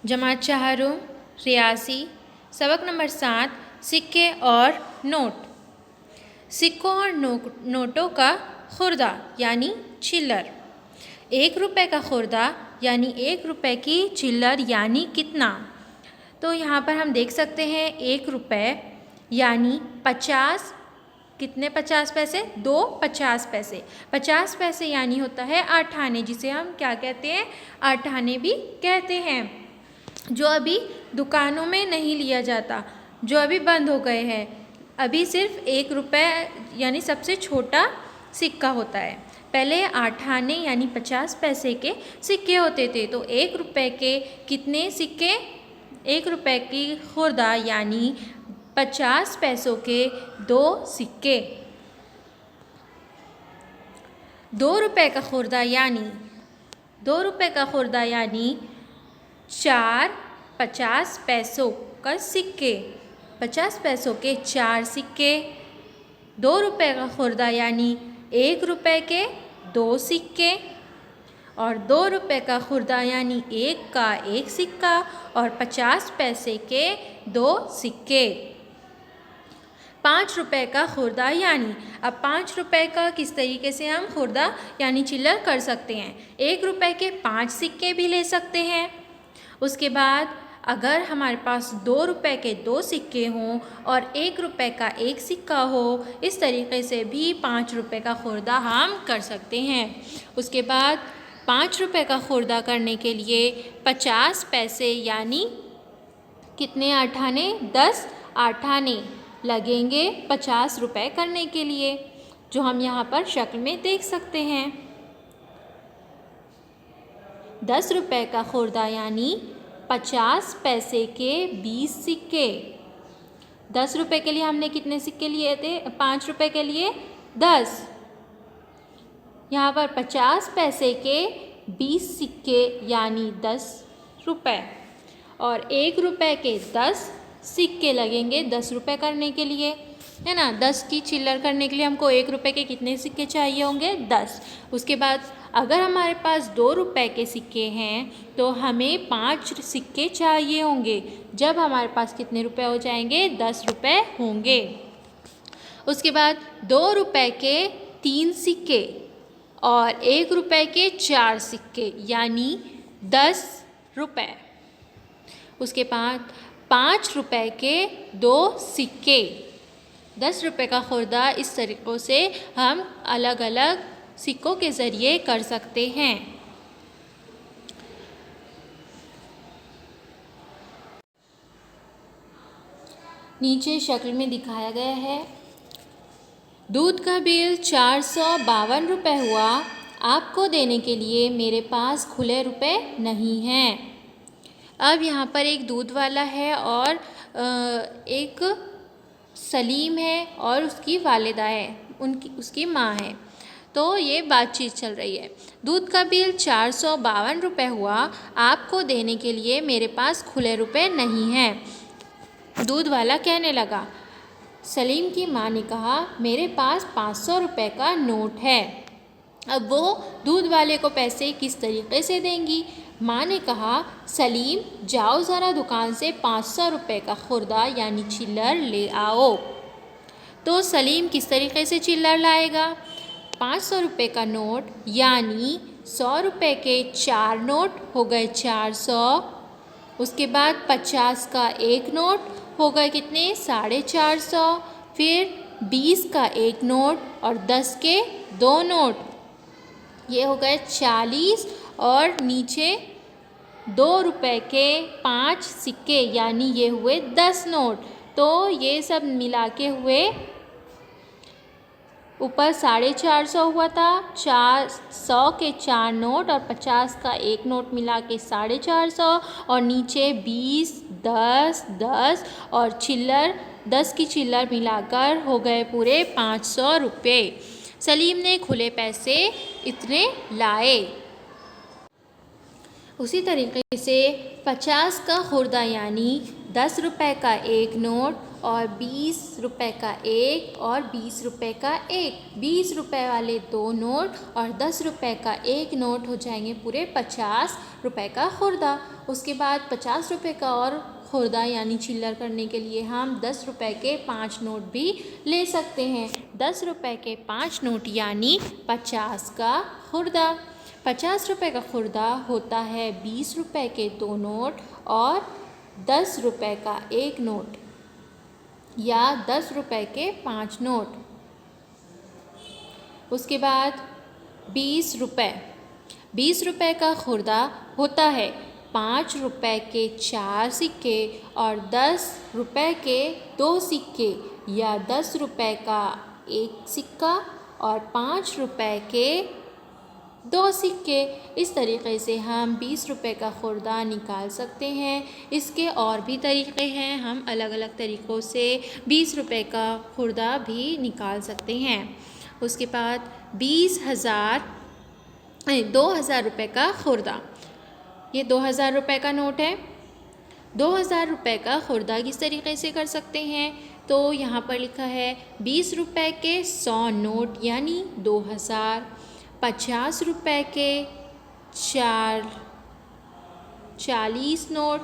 जमात चाहरुम रियासी सबक नंबर 7 सिक्के और नोट। सिक्कों और नोटों का खुर्दा यानी चिल्लर। 1 रुपये का खुर्दा यानी 1 रुपये की चिल्लर यानी कितना। तो यहाँ पर हम देख सकते हैं 1 रुपये यानी 50। कितने 50 पैसे? 2 50 पैसे। 50 पैसे यानी होता है 8 आने, जिसे हम क्या कहते हैं? 8 आने भी कहते हैं, जो अभी दुकानों में नहीं लिया जाता, जो अभी बंद हो गए हैं। अभी सिर्फ 1 रुपये यानी सबसे छोटा सिक्का होता है। पहले 8 आने यानी 50 पैसे के सिक्के होते थे। तो 1 रुपये के कितने सिक्के? 1 रुपये की खुर्दा यानी 50 पैसों के 2 सिक्के। 2 रुपये का खुर्दा यानी 2 रुपये का खुर्दा यानी 4 50 पैसों का सिक्के। 50 पैसों के 4 सिक्के। 2 रुपये का खुर्दा यानी 1 रुपये के 2 सिक्के। और 2 रुपये का खुर्दा यानी 1 का 1 सिक्का और 50 पैसे के 2 सिक्के। 5 रुपये का खुर्दा यानी, अब 5 रुपये का किस तरीके से हम खुर्दा यानी चिल्लर कर सकते हैं? 1 रुपये के 5 सिक्के भी ले सकते हैं। उसके बाद अगर हमारे पास 2 रुपये के 2 सिक्के हों और 1 रुपये का 1 सिक्का हो, इस तरीके से भी 5 रुपये का खुर्दा हम कर सकते हैं। उसके बाद 5 रुपये का खुर्दा करने के लिए 50 पैसे यानी कितने 8 आने? 10 8 आने लगेंगे 50 रुपये करने के लिए, जो हम यहाँ पर शक्ल में देख सकते हैं। 10 रुपये का खुर्दा यानी 50 पैसे के 20 सिक्के। 10 रुपये के लिए हमने कितने सिक्के लिए थे? 5 रुपये के लिए 10। यहाँ पर 50 पैसे के 20 सिक्के यानी 10 रुपये। और 1 रुपये के 10 सिक्के लगेंगे 10 रुपये करने के लिए, है ना। 10 की चिल्लर करने के लिए हमको 1 रुपये के कितने सिक्के चाहिए होंगे? 10। उसके बाद अगर हमारे पास 2 रुपये के सिक्के हैं तो हमें 5 सिक्के चाहिए होंगे, जब हमारे पास कितने रुपये हो जाएंगे? 10 रुपये होंगे। उसके बाद 2 रुपये के 3 सिक्के और 1 रुपये के 4 सिक्के यानी 10 रुपये। उसके बाद 5 रुपये के 2 सिक्के। 10 रुपये का खुर्दा इस तरीक़ों से हम अलग अलग सिक्कों के ज़रिए कर सकते हैं। नीचे शक्ल में दिखाया गया है। दूध का बिल 452 रुपये हुआ। आपको देने के लिए मेरे पास खुले रुपए नहीं हैं। अब यहाँ पर एक दूध वाला है और एक सलीम है और उसकी वालिदा है, उसकी माँ है। तो ये बातचीत चल रही है। दूध का बिल 452 रुपये हुआ। आपको देने के लिए मेरे पास खुले रुपए नहीं हैं। दूध वाला कहने लगा। सलीम की माँ ने कहा, मेरे पास 500 रुपये का नोट है। अब वो दूध वाले को पैसे किस तरीके से देंगी? माँ ने कहा, सलीम जाओ ज़रा दुकान से 500 रुपये का खुर्दा यानी चिल्लर ले आओ। तो सलीम किस तरीके से चिल्लर लाएगा? 500 रुपये का नोट यानी 100 रुपये के 4 नोट हो गए 400। उसके बाद 50 का एक नोट हो गए कितने? 450। फिर 20 का एक नोट और 10 के 2 नोट, ये हो गए 40। और नीचे 2 रुपये के 5 सिक्के यानी ये हुए 10 नोट। तो ये सब मिला के हुए ऊपर 450 हुआ था, 100 के 4 नोट और 50 का एक नोट मिला के 450, और नीचे 20 10 10 और चिल्लर 10 की चिल्लर मिलाकर हो गए पूरे 500 रुपये। सलीम ने खुले पैसे इतने लाए। उसी तरीके से 50 का खुर्दा यानी 10 रुपए का एक नोट और 20 रुपए का एक और 20 रुपए का एक, 20 रुपए वाले दो नोट और 10 रुपए का एक नोट हो जाएंगे पूरे 50 रुपए का खुर्दा। उसके बाद 50 रुपए का और खुर्दा यानी चिल्लर करने के लिए हम 10 रुपए के 5 नोट भी ले सकते हैं। 10 रुपए के 5 नोट यानी 50 का खुर्दा। 50 रुपए का खुर्दा होता है 20 रुपए के दो नोट और 10 रुपए का एक नोट या 10 रुपए के 5 नोट। उसके बाद 20 रुपए। 20 रुपए का खुर्दा होता है 5 रुपए के 4 सिक्के और 10 रुपए के 2 सिक्के या 10 रुपए का एक सिक्का और 5 रुपए के 2 सिक्के। इस तरीक़े से हम 20 रुपए का खुर्दा निकाल सकते हैं। इसके और भी तरीक़े हैं, हम अलग अलग तरीक़ों से 20 रुपए का खुर्दा भी निकाल सकते हैं। उसके बाद 2000 रुपए का खुर्दा, ये 2000 रुपए का नोट है। 2000 रुपए का खुर्दा किस तरीक़े से कर सकते हैं, तो यहाँ पर लिखा है 20 रुपए के 100 नोट यानी 2000, 50 रुपए के 40 नोट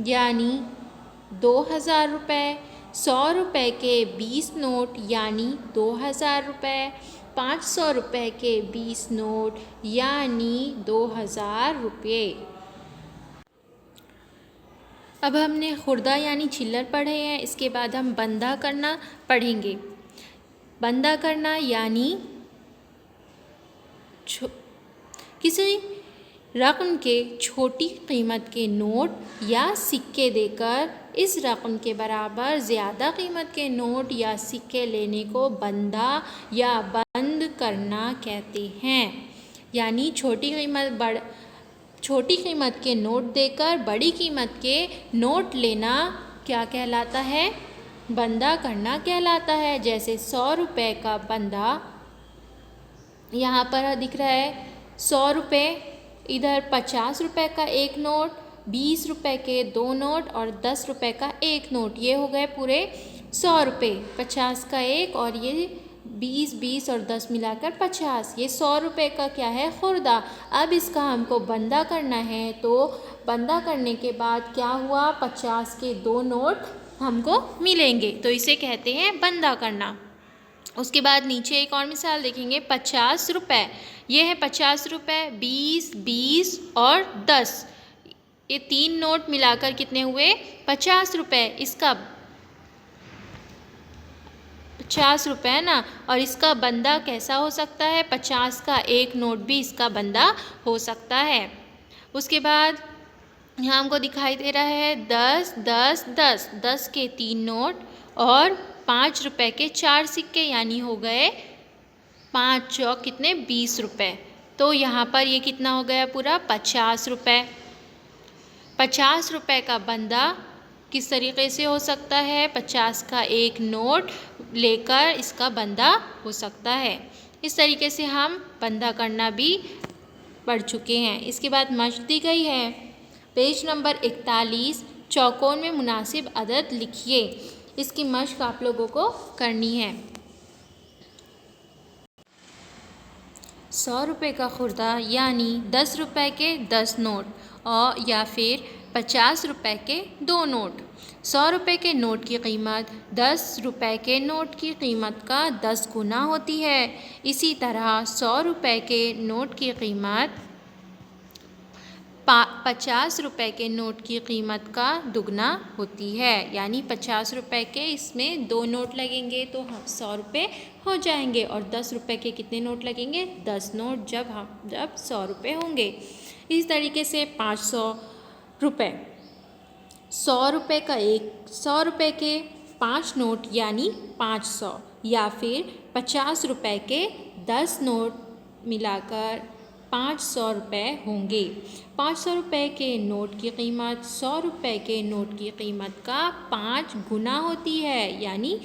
यानी 2000 रुपए, 100 रुपए के 20 नोट यानी 2000 रुपए, 500 रुपए के 20 नोट यानी 2000 रुपये। अब हमने खुर्दा यानी चिल्लर पढ़े हैं, इसके बाद हम बंदा करना पढ़ेंगे। बंदा करना यानी किसी रकम के छोटी कीमत के नोट या सिक्के देकर इस रकम के बराबर ज़्यादा कीमत के नोट या सिक्के लेने को बंदा या बंद करना कहते हैं। यानी छोटी कीमत के नोट देकर बड़ी कीमत के नोट लेना क्या कहलाता है, बंदा करना कहलाता है। जैसे 100 रुपए का बंदा यहाँ पर दिख रहा है 100 रुपये, इधर 50 रुपए का एक नोट, 20 रुपए के दो नोट और 10 रुपए का एक नोट, ये हो गए पूरे 100 रुपये। 50 का एक और ये 20 और 10 मिलाकर 50, ये 100 रुपये का क्या है, खुर्दा। अब इसका हमको बंदा करना है, तो बंदा करने के बाद क्या हुआ, 50 के दो नोट हमको मिलेंगे, तो इसे कहते हैं बंदा करना। उसके बाद नीचे एक और मिसाल देखेंगे, 50 रुपये, ये है 50 रुपये, 20 और 10, ये तीन नोट मिलाकर कितने हुए, 50 रुपये। इसका 50 रुपये ना, और इसका बंदा कैसा हो सकता है, 50 का एक नोट भी इसका बंदा हो सकता है। उसके बाद यहाँ हमको दिखाई दे रहा है 10 के तीन नोट और 5 रुपए के 4 सिक्के, यानी हो गए 5 चौक कितने, 20 रुपये। तो यहाँ पर ये कितना हो गया पूरा, 50 रुपये। 50 रुपये का बंदा किस तरीक़े से हो सकता है, 50 का एक नोट लेकर इसका बंदा हो सकता है। इस तरीके से हम बंदा करना भी पढ़ चुके हैं। इसके बाद मश्क दी गई है, पेज नंबर 41, चौकोन में मुनासिब अदद लिखिए। इसकी मश्क आप लोगों को करनी है। 100 रुपये का खुर्दा यानी 10 रुपये के 10 नोट और या फिर 50 रुपये के दो नोट। 100 रुपये के नोट की कीमत 10 रुपये के नोट की कीमत का 10 गुना होती है। इसी तरह 100 रुपये के नोट की कीमत 50 रुपये के नोट की कीमत का दुगना होती है। यानी 50 रुपये के इसमें दो नोट लगेंगे तो 100 रुपये हो जाएंगे, और 10 रुपये के कितने नोट लगेंगे, 10 नोट जब 100 रुपये होंगे। इस तरीके से 500 रुपये, 100 रुपये का 100 रुपये के 5 नोट यानी 500, या फिर 50 रुपये के 10 नोट मिलाकर 500 रुपये होंगे। 500 रुपये के नोट की कीमत 100 रुपये के नोट की कीमत का 5 गुना होती है, यानी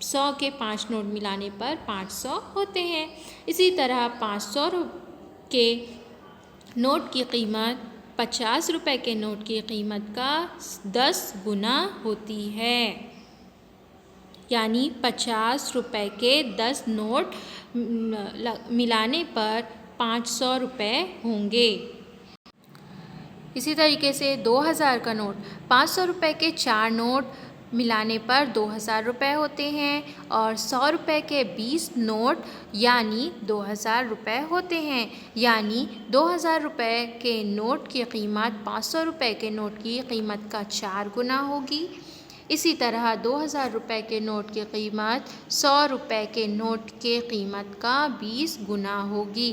100 के 5 नोट मिलाने पर 500 होते हैं। इसी तरह 500 के नोट की कीमत 50 रुपए के नोट की कीमत का 10 गुना होती है। यानी 50 रुपए के 10 नोट मिलाने पर 500 रुपए होंगे। इसी तरीके से 2000 का नोट, 500 रुपए के 4 नोट मिलाने पर 2000 रुपए होते हैं और 100 रुपए के 20 नोट यानी 2000 रुपए होते हैं। यानी 2000 रुपए के नोट की कीमत 500 रुपए के नोट की कीमत का 4 गुना होगी। इसी तरह 2000 रुपए के नोट की कीमत 100 रुपए के नोट के कीमत का 20 गुना होगी।